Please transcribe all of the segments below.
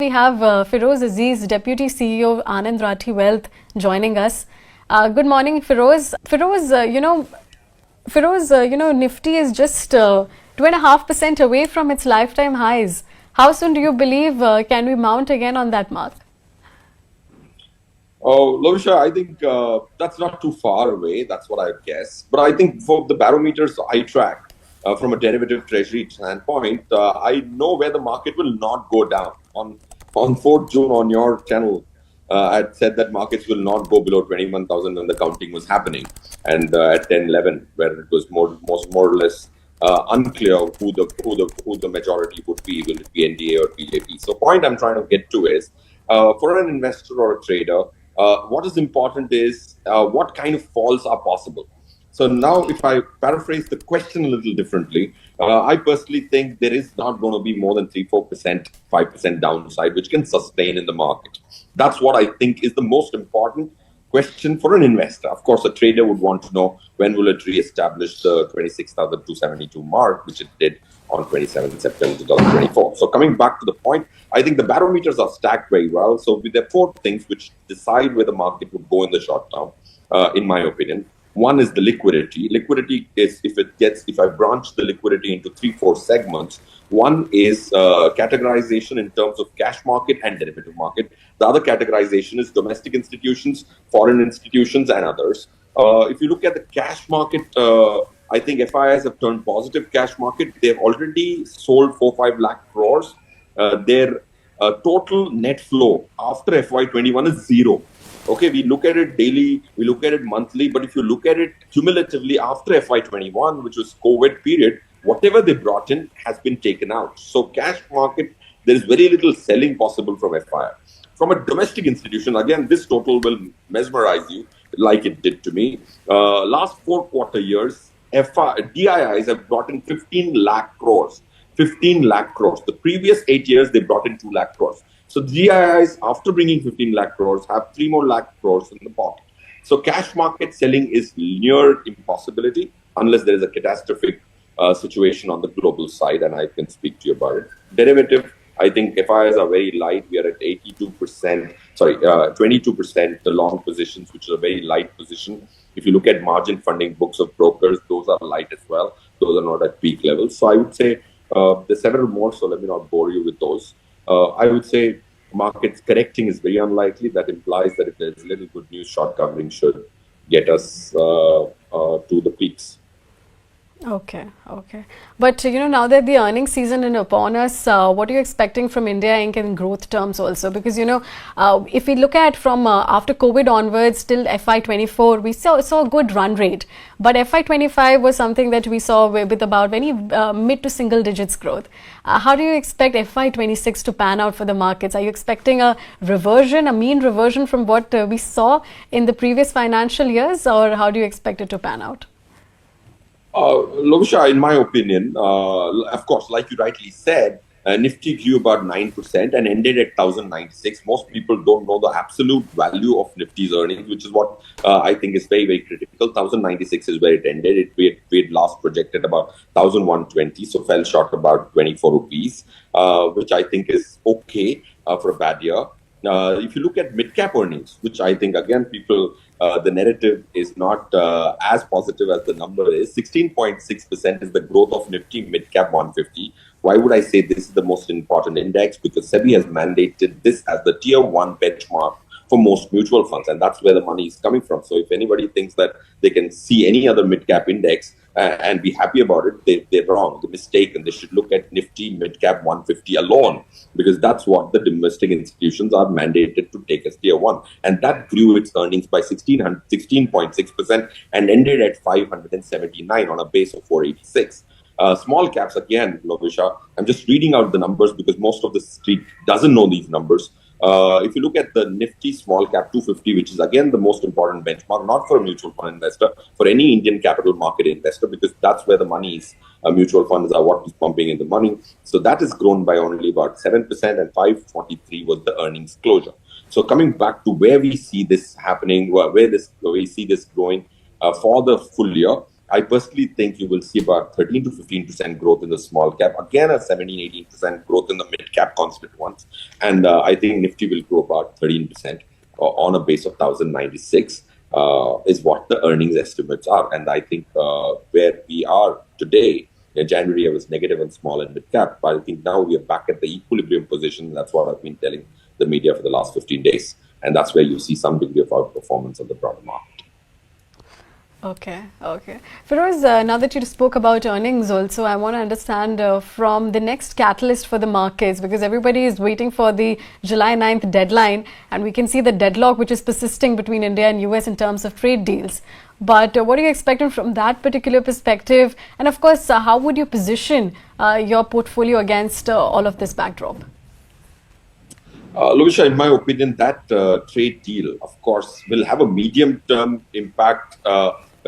we have Feroze Azeez, Deputy CEO of Anand Rathi Wealth, joining us. Good morning, Feroze. Feroze, Nifty is just 2.5% away from its lifetime highs. How soon do you believe can we mount again on that mark? Oh, Lovisha, I think that's not too far away. That's what I guess. But I think for the barometers I track from a derivative treasury standpoint, I know where the market will not go down. On 4th June on your channel, I had said that markets will not go below 21,000 when the counting was happening. And at 10:11, where it was more or less unclear who the majority would be, will it be NDA or BJP? So point I'm trying to get to is, for an investor or a trader, what is important is what kind of falls are possible. So now, if I paraphrase the question a little differently, I personally think there is not going to be more than 3-4%, 5% downside, which can sustain in the market. That's what I think is the most important question for an investor. Of course, a trader would want to know when will it re-establish the 26,272 mark, which it did on 27th September 2024. So coming back to the point, I think the barometers are stacked very well. So there are 4 things which decide where the market would go in the short term, in my opinion. One is the liquidity. Liquidity is if I branch the liquidity into 3-4 segments. One is categorization in terms of cash market and derivative market. The other categorization is domestic institutions, foreign institutions, and others. If you look at the cash market, I think FIIs have turned positive cash market. They've already sold 4-5 lakh crores. Their total net flow after FY21 is zero. Okay, we look at it daily, we look at it monthly, but if you look at it cumulatively after FY21, which was COVID period, whatever they brought in has been taken out. So cash market, there is very little selling possible from FII. From a domestic institution, again, this total will mesmerize you like it did to me. Last 4 quarter years, DIIs have brought in 15 lakh crores. 15 lakh crores. The previous 8 years, they brought in 2 lakh crores. So GIIs, after bringing 15 lakh crores, have 3 more lakh crores in the pocket. So cash market selling is near impossibility unless there is a catastrophic situation on the global side, and I can speak to you about it. Derivative, I think FIIs are very light. We are at 22%, the long positions, which is a very light position. If you look at margin funding books of brokers, those are light as well. Those are not at peak levels. So I would say there's several more, so let me not bore you with those. I would say markets correcting is very unlikely. That implies that if there's little good news, short covering should get us to the peaks. Okay. But, now that the earnings season is upon us, what are you expecting from India Inc. in growth terms also? Because, if we look at from after COVID onwards till FY24, we saw a good run rate. But FY25 was something that we saw with about very mid to single digits growth. How do you expect FY26 to pan out for the markets? Are you expecting a mean reversion from what we saw in the previous financial years, or how do you expect it to pan out? Lovisha, in my opinion, of course, like you rightly said, Nifty grew about 9% and ended at 1,096. Most people don't know the absolute value of Nifty's earnings, which is what I think is very, very critical. 1,096 is where it ended. We had last projected about 1,120, so fell short about 24 rupees, which I think is okay for a bad year. If you look at mid-cap earnings, which I think, again, the narrative is not as positive as the number is. 16.6% is the growth of Nifty mid-cap 150. Why would I say this is the most important index? Because SEBI has mandated this as the tier 1 benchmark for most mutual funds, and that's where the money is coming from. So if anybody thinks that they can see any other mid-cap index and be happy about it, they're wrong, they're mistaken. They should look at Nifty mid-cap 150 alone, because that's what the domestic institutions are mandated to take as tier 1. And that grew its earnings by 16.6% and ended at 579 on a base of 486. Small caps, again, Lovisha, I'm just reading out the numbers because most of the street doesn't know these numbers. If you look at the Nifty small cap 250, which is again the most important benchmark, not for a mutual fund investor, for any Indian capital market investor, because that's where the money is. Mutual funds are what is pumping in the money. So that has grown by only about 7%, and 543 was the earnings closure. So coming back to where we see this happening, where we see this growing for the full year, I personally think you will see about 13 to 15% growth in the small cap. Again, a 17-18% growth in the mid cap constant ones. And I think Nifty will grow about 13% on a base of 1,096 is what the earnings estimates are. And I think where we are today, in January, I was negative on small and mid cap. But I think now we are back at the equilibrium position. That's what I've been telling the media for the last 15 days. And that's where you see some degree of outperformance of the broader market. Okay, okay. Feroze, now that you spoke about earnings also, I want to understand from the next catalyst for the markets, because everybody is waiting for the July 9th deadline, and we can see the deadlock which is persisting between India and US in terms of trade deals. But what are you expecting from that particular perspective? And of course, how would you position your portfolio against all of this backdrop? Lovisha, in my opinion, that trade deal, of course, will have a medium-term impact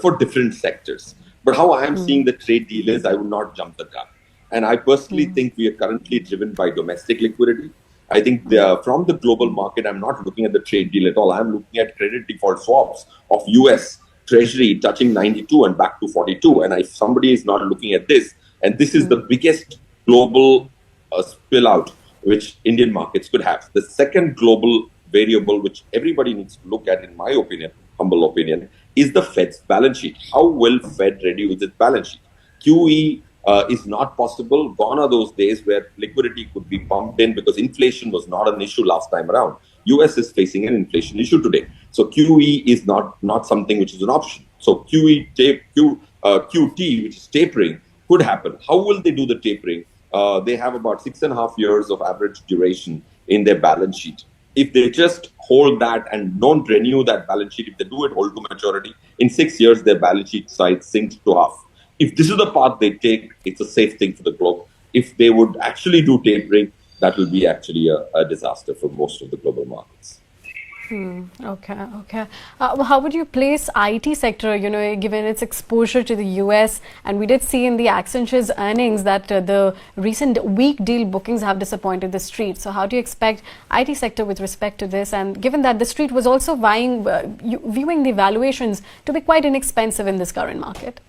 for different sectors. But how I am seeing the trade deal is I would not jump the gun. And I personally think we are currently driven by domestic liquidity. I think from the global market, I'm not looking at the trade deal at all. I'm looking at credit default swaps of US Treasury touching 92 and back to 42. And if somebody is not looking at this, and this is the biggest global spill out which Indian markets could have. The second global variable which everybody needs to look at, in my opinion, humble opinion, is the Fed's balance sheet. How will Fed reduce its balance sheet? QE is not possible. Gone are those days where liquidity could be pumped in because inflation was not an issue last time around. US is facing an inflation issue today. So QE is not something which is an option. So QT, which is tapering, could happen. How will they do the tapering? They have about 6.5 years of average duration in their balance sheet. If they just hold that and don't renew that balance sheet, if they do it hold to maturity, in 6 years, their balance sheet size sinks to half. If this is the path they take, it's a safe thing for the globe. If they would actually do tapering, that will be actually a disaster for most of the global markets. Okay, okay. How would you place IT sector, given its exposure to the US? And we did see in the Accenture's earnings that the recent weak deal bookings have disappointed the street. So how do you expect IT sector with respect to this? And given that the street was also viewing the valuations to be quite inexpensive in this current market?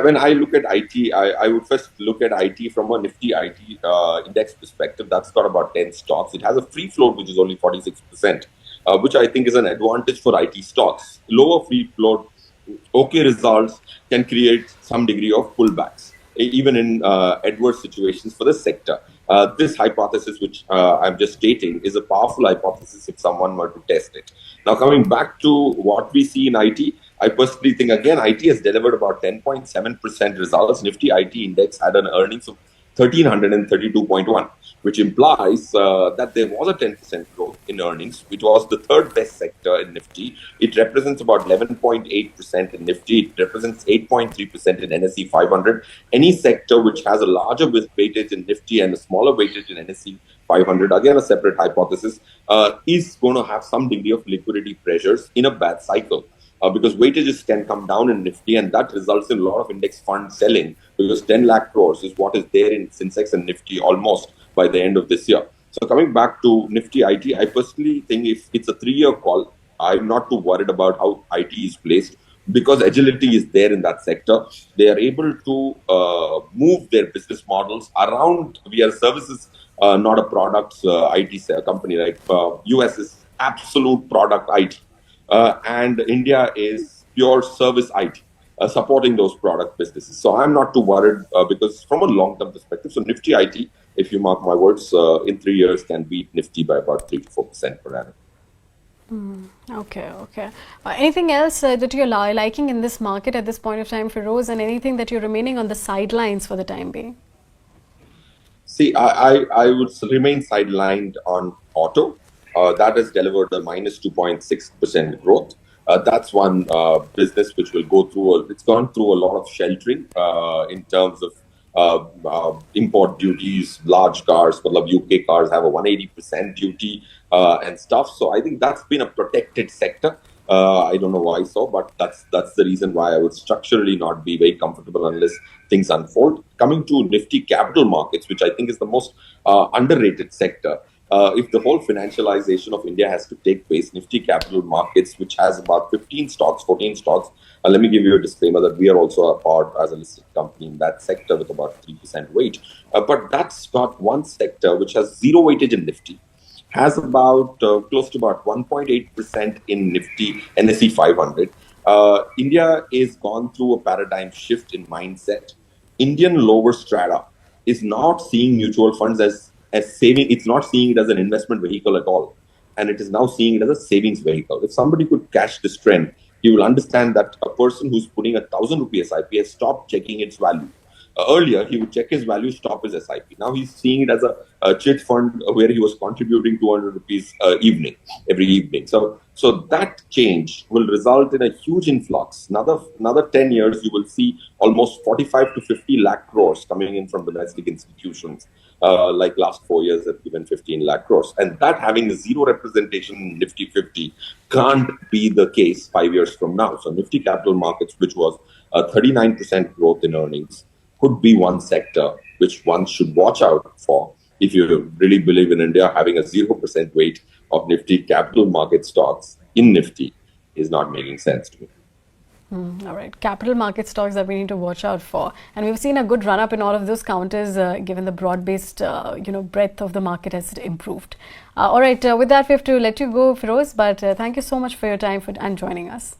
When I look at IT, I would first look at IT from a Nifty IT index perspective. That's got about 10 stocks. It has a free float, which is only 46%, which I think is an advantage for IT stocks. Lower free float, okay results can create some degree of pullbacks, even in adverse situations for the sector. This hypothesis, which I'm just stating, is a powerful hypothesis if someone were to test it. Now, coming back to what we see in IT, I personally think, again, IT has delivered about 10.7% results. Nifty IT index had an earnings of 1,332.1, which implies that there was a 10% growth in earnings, which was the third best sector in Nifty. It represents about 11.8% in Nifty. It represents 8.3% in NSE 500. Any sector which has a larger weightage in Nifty and a smaller weightage in NSE 500, again, a separate hypothesis, is going to have some degree of liquidity pressures in a bad cycle. Because weightages can come down in Nifty, and that results in a lot of index fund selling, because 10 lakh crores is what is there in Sensex and Nifty almost by the end of this year. So coming back to Nifty IT, I personally think if it's a 3-year call, I'm not too worried about how IT is placed, because agility is there in that sector. They are able to move their business models around. We are services, not a products IT company, right? US is absolute product IT. And India is pure service IT, supporting those product businesses. So I'm not too worried because from a long-term perspective, so Nifty IT, if you mark my words, in 3 years can beat Nifty by about 3 to 4% per annum. Okay, okay. Anything else that you're liking in this market at this point of time, Feroze, and anything that you're remaining on the sidelines for the time being? See, I would remain sidelined on auto. That has delivered a minus 2.6% growth. That's one business which will go through, it's gone through a lot of sheltering in terms of import duties, large cars, UK cars have a 180% duty and stuff. So I think that's been a protected sector. I don't know why so, but that's the reason why I would structurally not be very comfortable unless things unfold. Coming to Nifty capital markets, which I think is the most underrated sector. if the whole financialization of India has to take place, Nifty Capital Markets, which has about 15 stocks, 14 stocks, let me give you a disclaimer that we are also a part as a listed company in that sector with about 3% weight. But that's got one sector which has zero weightage in Nifty, has about close to about 1.8% in Nifty NSE 500. India is gone through a paradigm shift in mindset. Indian lower strata is not seeing mutual funds as saving. It's not seeing it as an investment vehicle at all, and it is now seeing it as a savings vehicle. If somebody could catch this trend, you will understand that a person who's putting a 1,000 rupee SIP has stopped checking its value. Earlier, he would check his value, stop his SIP. Now he's seeing it as a chit fund where he was contributing 200 rupees every evening. So that change will result in a huge influx. Another 10 years, you will see almost 45 to 50 lakh crores coming in from domestic institutions. Like last 4 years have given 15 lakh crores. And that having zero representation in Nifty 50 can't be the case 5 years from now. So Nifty Capital Markets, which was 39% growth in earnings, could be one sector which one should watch out for if you really believe in India. Having a 0% weight of Nifty capital market stocks in Nifty is not making sense to me. All right, capital market stocks that we need to watch out for, and we've seen a good run up in all of those counters, given the broad-based, breadth of the market has improved. All right, with that we have to let you go, Feroze. But thank you so much for your time and joining us.